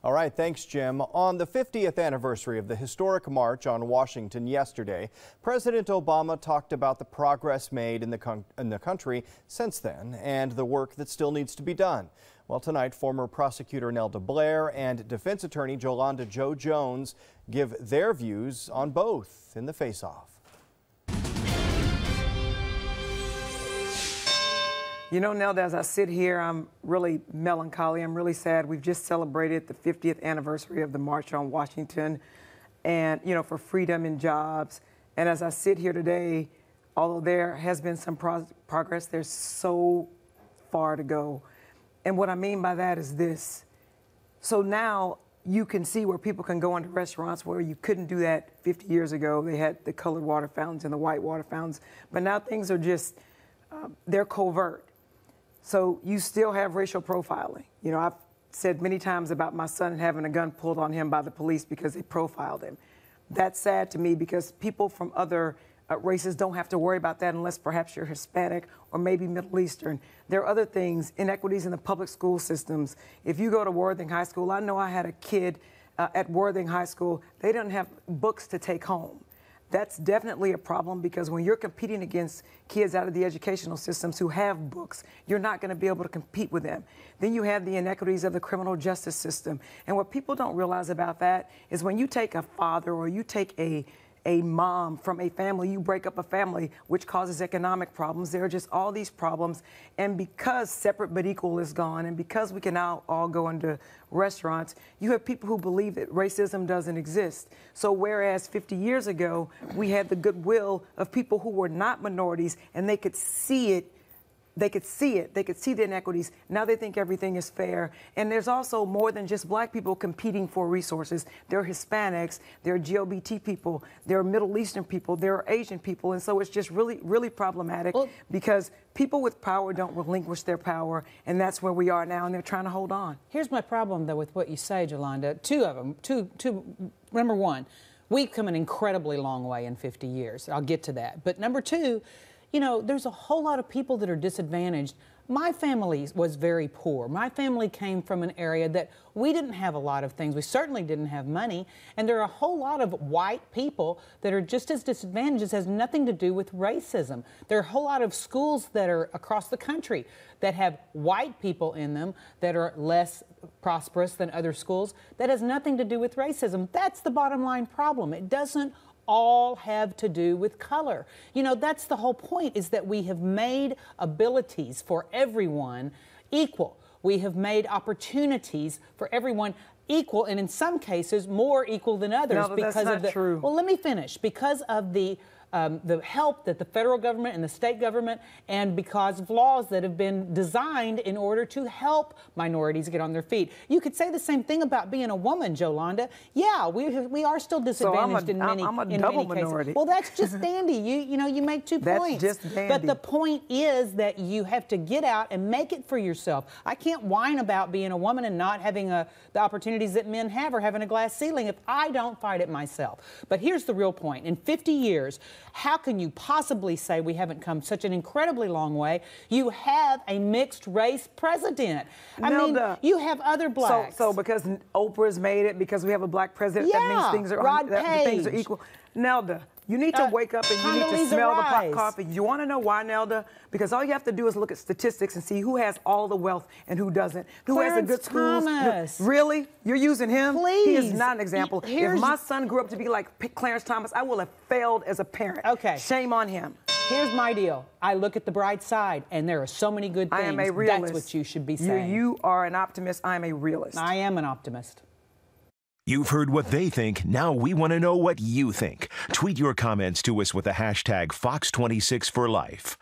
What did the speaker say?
All right, thanks, Jim. On the 50th anniversary of the historic March on Washington yesterday, President Obama talked about the progress made in the country since then and the work that still needs to be done. Well, tonight, former prosecutor Nelda Blair and defense attorney Jolanda Jones give their views on both in the face-off. You know, Nelda, as I sit here, I'm really melancholy. I'm really sad. We've just celebrated the 50th anniversary of the March on Washington and, you know, for freedom and jobs. And as I sit here today, although there has been some progress, there's so far to go. And what I mean by that is this. So now you can see where people can go into restaurants where you couldn't do that 50 years ago. They had the colored water fountains and the white water fountains. But now things are just, they're covert. So you still have racial profiling. You know, I've said many times about my son having a gun pulled on him by the police because they profiled him. That's sad to me because people from other races don't have to worry about that unless perhaps you're Hispanic or maybe Middle Eastern. There are other things, inequities in the public school systems. If you go to Worthing High School, I know I had a kid at Worthing High School, they didn't have books to take home. That's definitely a problem because when you're competing against kids out of the educational systems who have books, you're not going to be able to compete with them. Then you have the inequities of the criminal justice system. And what people don't realize about that is when you take a father or you take a mom from a family, you break up a family, which causes economic problems. There are just all these problems. And because separate but equal is gone, and because we can now all go into restaurants, you have people who believe that racism doesn't exist. So whereas 50 years ago, we had the goodwill of people who were not minorities and they could see it, they could see the inequities. Now they think everything is fair. And there's also more than just black people competing for resources. There are Hispanics, there are LGBT people, there are Middle Eastern people, there are Asian people. And so it's just really, really problematic because people with power don't relinquish their power. And that's where we are now. And they're trying to hold on. Here's my problem, though, with what you say, Jolanda. Two of them. Number one, we've come an incredibly long way in 50 years. I'll get to that. But number two, you know, there's a whole lot of people that are disadvantaged. My family was very poor. My family came from an area that we didn't have a lot of things. We certainly didn't have money. And there are a whole lot of white people that are just as disadvantaged. It has nothing to do with racism. There are a whole lot of schools that are across the country that have white people in them that are less prosperous than other schools. That has nothing to do with racism. That's the bottom line problem. It doesn't all have to do with color. You know, that's the whole point, is that we have made abilities for everyone equal. We have made opportunities for everyone equal, and in some cases more equal than others. No, because that's not true. Well, let me finish. Because of the help that the federal government and the state government, and because of laws that have been designed in order to help minorities get on their feet. You could say the same thing about being a woman, Jolanda. Yeah, we are still disadvantaged in many minority. cases. Well, that's just dandy. You know, you make 2 points. That's just dandy. But the point is that you have to get out and make it for yourself. I can't whine about being a woman and not having the opportunities that men have, or having a glass ceiling, if I don't fight it myself. But here's the real point. In 50 years, how can you possibly say we haven't come such an incredibly long way? You have a mixed race president. I mean, you have other blacks. So because Oprah's made it, because we have a black president, that means things are equal. Nelda, you need to wake up and you need to smell the pot coffee. You want to know why, Nelda? Because all you have to do is look at statistics and see who has all the wealth and who doesn't. Who has a good schools. Really? You're using him? Please. He is not an example. If my son grew up to be like Clarence Thomas, I will have failed as a parent. Okay. Shame on him. Here's my deal. I look at the bright side, and there are so many good things. I am a realist. That's what you should be saying. You are an optimist. I am a realist. I am an optimist. You've heard what they think. Now we want to know what you think. Tweet your comments to us with the hashtag Fox26 for Life.